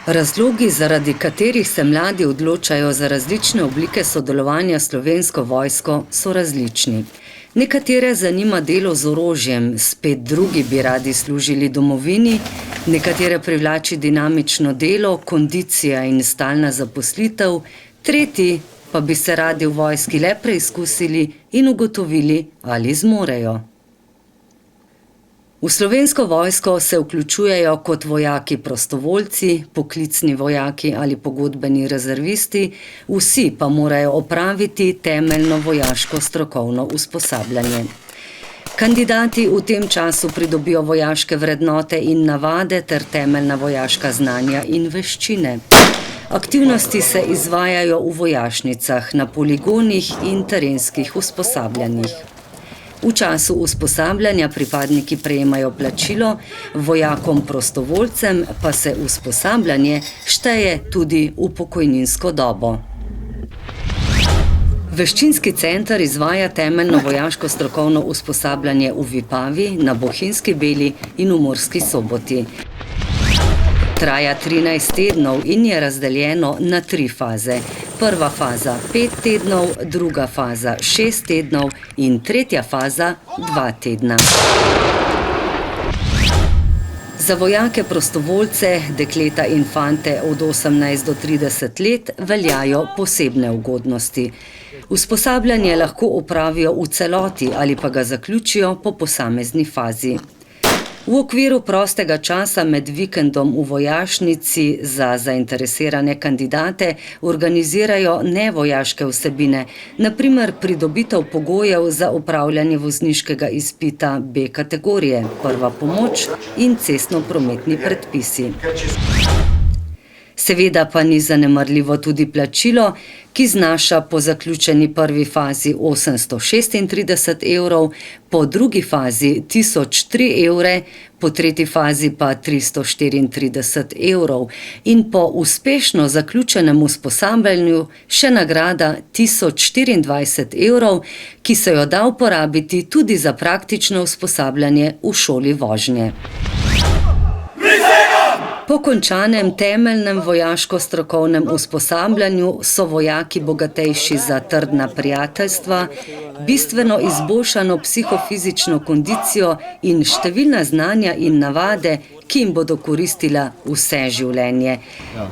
Razlogi, zaradi katerih se mladi odločajo za različne oblike sodelovanja s Slovensko vojsko, so različni. Nekatere zanima delo z orožjem, spet drugi bi radi služili domovini, nekatere privlači dinamično delo, kondicija in stalna zaposlitev, tretji pa bi se radi v vojski le preizkusili in ugotovili, ali zmorejo. V Slovensko vojsko se vključujejo kot vojaki prostovoljci, poklicni vojaki ali pogodbeni rezervisti, vsi pa morajo opraviti temeljno vojaško strokovno usposabljanje. Kandidati v tem času pridobijo vojaške vrednote in navade ter temeljna vojaška znanja in veščine. Aktivnosti se izvajajo v vojašnicah, na poligonih in terenskih usposabljanjih. V času usposabljanja pripadniki prejemajo plačilo, vojakom prostovoljcem pa se usposabljanje šteje tudi v pokojninsko dobo. Veščinski center izvaja temeljno vojaško strokovno usposabljanje v Vipavi, na Bohinjski Beli in v Murski Soboti. Traja 13 tednov in je razdeljeno na 3 faze. Prva faza 5 tednov, druga faza 6 tednov in tretja faza 2 tedna. Za vojake prostovoljce, dekleta in fante od 18 do 30 let veljajo posebne ugodnosti. Usposabljanje lahko opravijo v celoti ali pa ga zaključijo po posamezni fazi. V okviru prostega časa med vikendom v vojašnici za zainteresirane kandidate organizirajo nevojaške vsebine, na primer pridobitev pogojev za opravljanje vozniškega izpita B kategorije, prva pomoč in cestno-prometni predpisi. Seveda pa ni zanemarljivo tudi plačilo, ki znaša po zaključeni prvi fazi 836 evrov, po drugi fazi 1003 evre, po tretji fazi pa 334 evrov in po uspešno zaključenem usposabljanju še nagrada 1024 evrov, ki se jo da uporabiti tudi za praktično usposabljanje v šoli vožnje. Po končanem temeljnem vojaško-strokovnem usposabljanju so vojaki bogatejši za trdna prijateljstva, bistveno izboljšano psihofizično kondicijo in številna znanja in navade, ki jim bodo koristila vse življenje.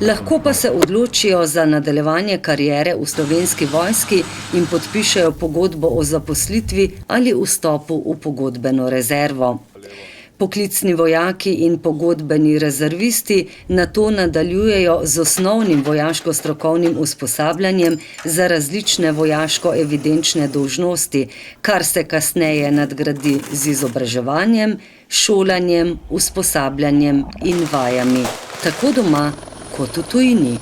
Lahko pa se odločijo za nadaljevanje kariere v Slovenski vojski in podpišejo pogodbo o zaposlitvi ali vstopu v pogodbeno rezervo. Poklicni vojaki in pogodbeni rezervisti nato nadaljujejo z osnovnim vojaško-strokovnim usposabljanjem za različne vojaško-evidenčne dolžnosti, kar se kasneje nadgradi z izobraževanjem, šolanjem, usposabljanjem in vajami, tako doma kot v tujini.